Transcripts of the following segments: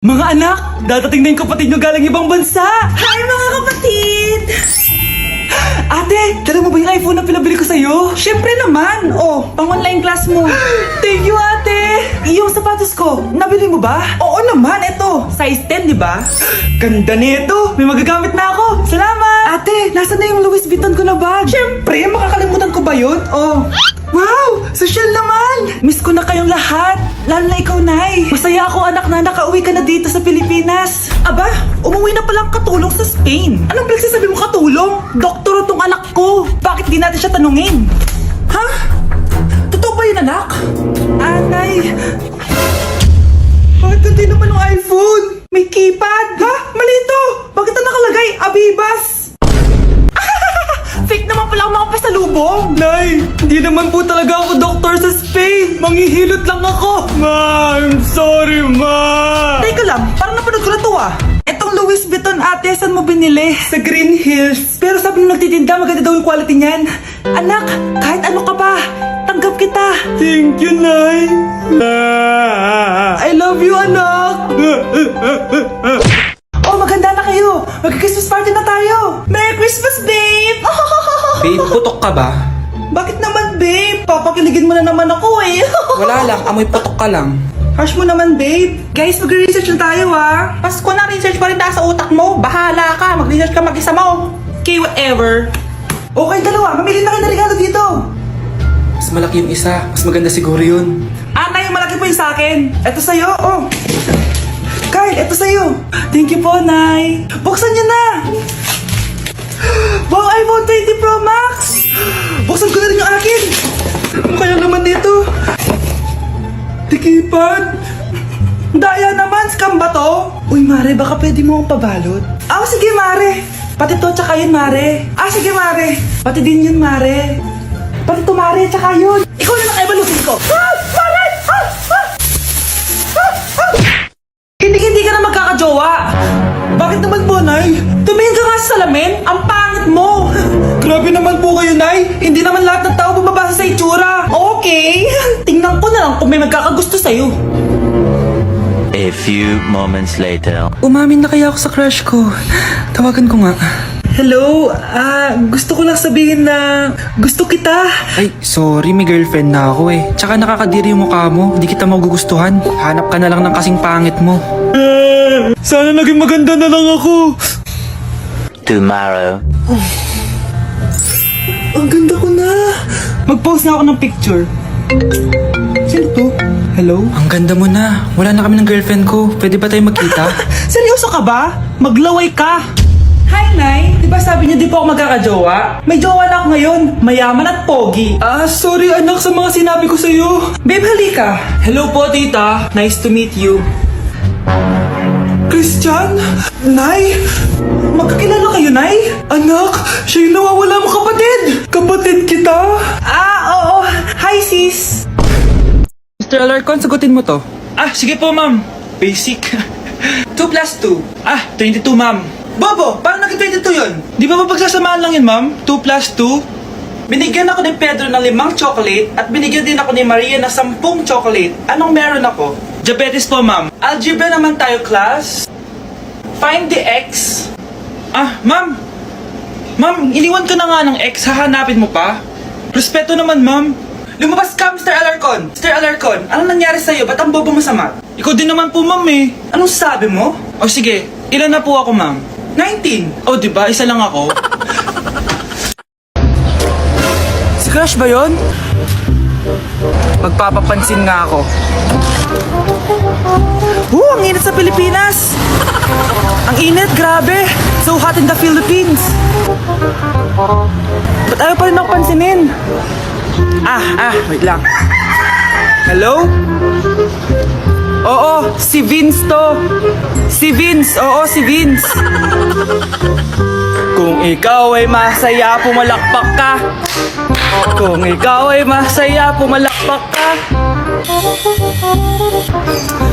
Mga anak, dadating na yung kapatid nyo galing ibang bansa! Hi mga kapatid! Ate, dala mo ba yung iPhone na pinabili ko sa'yo? Siyempre naman! Oh, pang online class mo. Thank you, ate! Yung sapatos ko, nabili mo ba? Oo naman, eto. Size 10, di ba? Ganda nito! May magagamit na ako! Salamat! Ate, nasa na yung Louis Vuitton ko na bag? Siyempre, makakalimutan ko ba yun? Oh. Wow! Social naman! Miss ko na kayong lahat! Lalo na ikaw, Nay! Masaya ako, anak, na nakauwi ka na dito sa Pilipinas! Aba, umuwi na palang katulong sa Spain. Anong pinagsasabi mo katulong? Doktor tong anak ko. Bakit di natin siya tanungin? Ha? Totoo ba yun, anak? Nay! Bakit hindi naman yung iPhone? May keypad. Ha? Mali ito. Bakit na nakalagay? Abibas. Fake naman pala ako makapasalubong. Nay, hindi naman po talaga ako doktor sa Spain. Manghihilot lang ako. Ma, I'm sorry, ma. Teka lang, parang napanood ko na to ah. Etong Louis Vuitton ate, saan mo binili? Sa Green Hills. Pero sabi nung nagtitinda, maganda daw yung quality niyan. Anak, kahit ano ka pa, tanggap kita. Thank you, Nay. I love you, anak. Oh, maganda na kayo. Mag-Christmas party na tayo. Merry Christmas, babe. Babe, putok ka ba? Bakit naman, babe? Papakiligin mo na naman ako eh. Wala lang, amoy putok ka lang. Hush mo naman, babe. Guys, mag-research na tayo, ah. Pasko na, research pa rin nasa utak mo. Bahala ka. Mag-research ka mag-isa mo. Okay, whatever. Okay, dalawa. Mamili na kayo ng regalo dito. Mas malaki yung isa, mas maganda siguro yun. Nay, yung malaki po yung sa akin. Ito sa'yo, oh. Kyle, ito sa'yo. Thank you po, Nay. Buksan niyo na. Wow, iPhone 20 Pro Max. Buksan ko na rin yung akin. Ano kaya naman dito? Tikipad. Daya naman, scam ba to? Uy, Mare, baka pwede mo akong pabalot. Sige, Mare. Pati to, tsaka yun, Mare. Sige, Mare. Pati din yun, Mare. Pati to, Mare, tsaka yun. Ikaw na lang evalusin ko. Mare! Hindi ka na magkakajowa. Bakit naman po, Nay? Tumingin ka nga sa salamin. Ang pangit mo. Grabe naman po kayo, Nay. Hindi naman lahat ng tao bumabasa sa itsura. Okay. Tingnan ko na lang kung may magkakagusto sa'yo. A few moments later. Umamin na kaya ako sa crush ko. Tawagan ko nga. Hello, gusto ko lang sabihin na gusto kita. Ay, sorry, may girlfriend na ako eh. Tsaka nakakadiri yung mukha mo, di kita magugustuhan. Hanap ka na lang ng kasing pangit mo. Sana naging maganda na lang ako. Tomorrow. Ang ganda ko na. Mag-post na ako ng picture. Sino to? Hello? Ang ganda mo na. Wala na kami ng girlfriend ko. Pwede ba tayo magkita? Seryoso ka ba? Maglaway ka. Hi, Nay. Di ba sabi niyo di po ako magkakajowa? May jowa na ako ngayon. Mayaman at pogi. Sorry anak sa mga sinabi ko sa'yo. Babe, halika. Hello po, tita. Nice to meet you. Christian? Nay? Magkakilala kayo, Nay? Anak, siya yung nawawala mo kapatid. Kapatid kita. Oo. Hi, sis. Mr. Alarcon, sagutin mo to. Sige po, ma'am. Basic. 2 plus 2. 22, ma'am. Bobo, paano naging 22 yun? Di ba mapagsasamaan lang yun, ma'am? 2 plus 2? Binigyan ako ni Pedro ng 5 chocolate at binigyan din ako ni Maria ng 10 chocolate. Anong meron ako? Diabetes po, ma'am. Algebra naman tayo, class. Find the x. Ma'am. Ma'am, iniwan ka na nga ng ex. Hahanapin mo pa? Respeto naman, ma'am. Lumabas ka, Mr. Alarcon. Mr. Alarcon, anong nangyari sa'yo? Ba't ang bobo mo sa math? Ikaw din naman po, ma'am eh. Anong sabi mo? O sige, ilan na po ako, ma'am? 19. O, diba? Isa lang ako. Si crush ba yun? Magpapapansin nga ako. Ang init sa Pilipinas. Ang init, grabe. So hot in the Philippines. Ba't ayaw pa rin ako pansinin? Wait lang. Hello? Oo, si Vince to. Si Vince, oo, si Vince. Kung ikaw ay masaya, pumalakpak ka. Kung ikaw ay masaya, pumalakpak ka.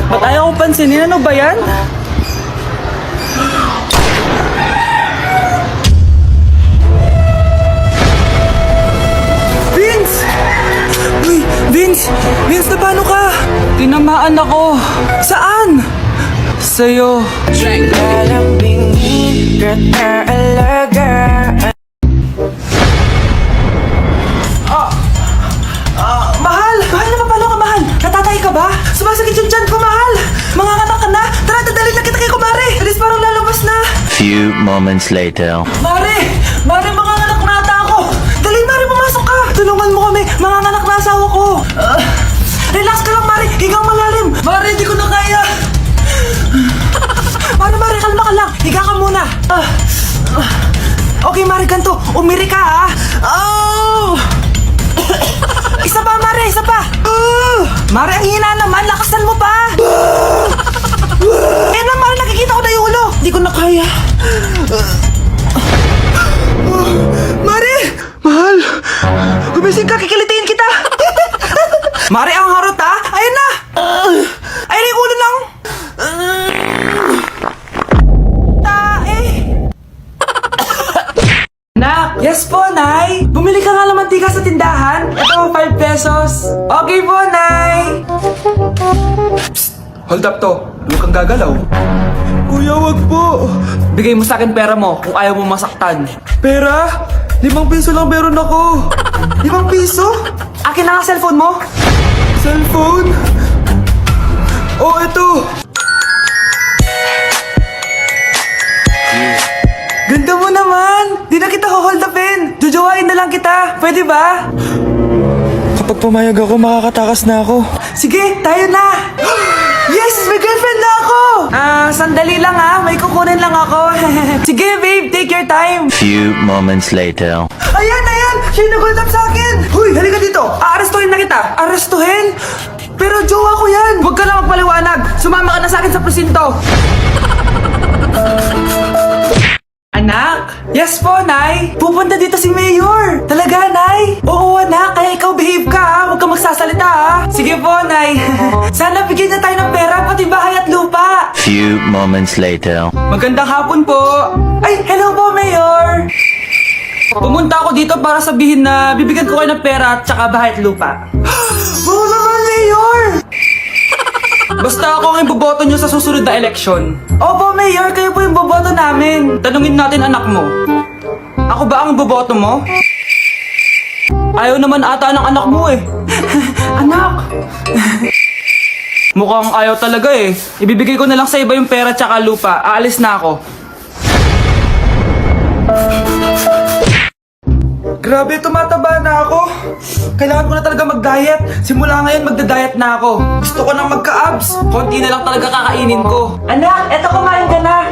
Ba't ayaw ko pansinin? Ano ba yan? Vince! Uy, Vince! Vince, na paano ka? Tinamaan ako. Saan? sa'yo. Lalambingin kita alaga. Mahal! Mahal na mapalo ka, mahal! Natatay ka ba? Sumasakit yung tiyan ko, mahal! Manganganak ka na! Tara, dadalhin na kita kay kumare! Alis parang lalabas na! Few moments later. Mare! Mare, manganganak na ata ako! Dali, Mare, pumasok ka! Tulungan mo kami! Manganganak na asawa ko! Relax ka lang, Mare! Higang malalim! Mare, hindi ko na kaya! Mare, kalma ka lang! Higa ka muna! Okay, Mare, ganito! Umiri ka, ha? Oh! Isa pa, Mare! Isa pa! Mare, ang hina naman! Lakasan mo pa! Eh na, Mare! Nakikita ko na yung ulo! Hindi ko na kaya! Mare! Mahal! Gumising ka! Kikilitiin kita! Mare, ang harot, ha? Ayun na! Ayun na yung ulo lang! Tae! Nak! Yes po, Nay! Bumili ka nga ng mantika sa tindahan? Ito, 5 pesos. Okay po, Nay! Psst! Hold up to. Huwag kang gagalaw. Kuya, wag po! Bigay mo sa akin pera mo kung ayaw mo masaktan. Pera? 5 piso lang meron ako. 5 piso? Akin na nga cellphone mo. Cellphone? Oh, ito. Ganda mo naman. Di na kita hold upin. Jujuwain na lang kita. Pwede ba? Kapag pumayag ako, makakatakas na ako. Sige, tayo na. Yes, may girlfriend na ako. Sandali lang ha. May kukunin lang ako. Sige, babe. Take your time. Few moments later. Ayan! Siya yung nag-hold up sa akin! Huy, halika dito! Aarestuhin na kita! Arestuhin? Pero jowa ko yan! Huwag ka lang magpaliwanag. Sumama ka na sa akin sa presinto. Anak? Yes po, Nay! Pupunta dito si Mayor! Talaga, Nay? Oo, anak! Kaya ikaw behave ka, ha? Huwag ka magsasalita, ha? Sige po, Nay! Sana bigyan niya tayo ng pera, pati bahay at lupa! Few moments later. Magandang hapon po. Ay, hello po, Mayor! Pumunta ako dito para sabihin na bibigyan ko kayo ng pera at saka bahay at lupa. Oo naman, Mayor! Basta ako ang iboboto nyo sa susunod na eleksyon. Opo, Mayor! Kayo po yung boboto namin! Tanungin natin anak mo. Ako ba ang iboboto mo? Ayaw naman ata ng anak mo eh. Anak! Mukhang ayaw talaga eh. Ibibigay ko na lang sa iba yung pera at saka lupa. Aalis na ako. Grabe, tumataba na ako. Kailangan ko na talaga mag-diet. Simula ngayon, magda-diet na ako. Gusto ko nang magka-abs. Konti na lang talaga kakainin ko. Anak, eto kumain ka na.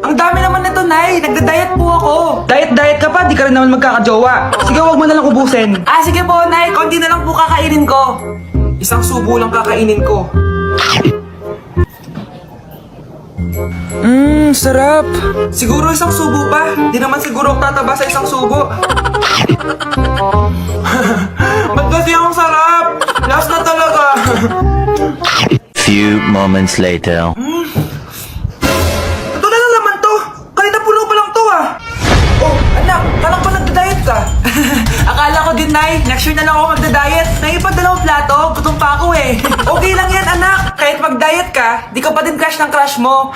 Ang dami naman nito, Nay. Nagda-diet po ako. Diet ka pa, di ka rin naman magkakajowa. Sige, wag mo na lang ubusin. Sige po, Nay. Konti na lang po kakainin ko. Isang subo lang kakainin ko. Sarap. Siguro isang subo pa. Di naman siguro ako tataba sa isang subo. Ba't kasi ang sarap? Last na talaga. Few moments later. Ito na lang naman to. Kanina puno pa lang to, ah. Oh, anak. Kala ko nagda-diet ka. Akala ko din, Nay. Next year na lang ako magda-diet. Naipag-dalawang plato. Gutom pa ako eh. Okay lang yan, anak. Kahit mag-diet ka, di ka pa din crush ng crush mo.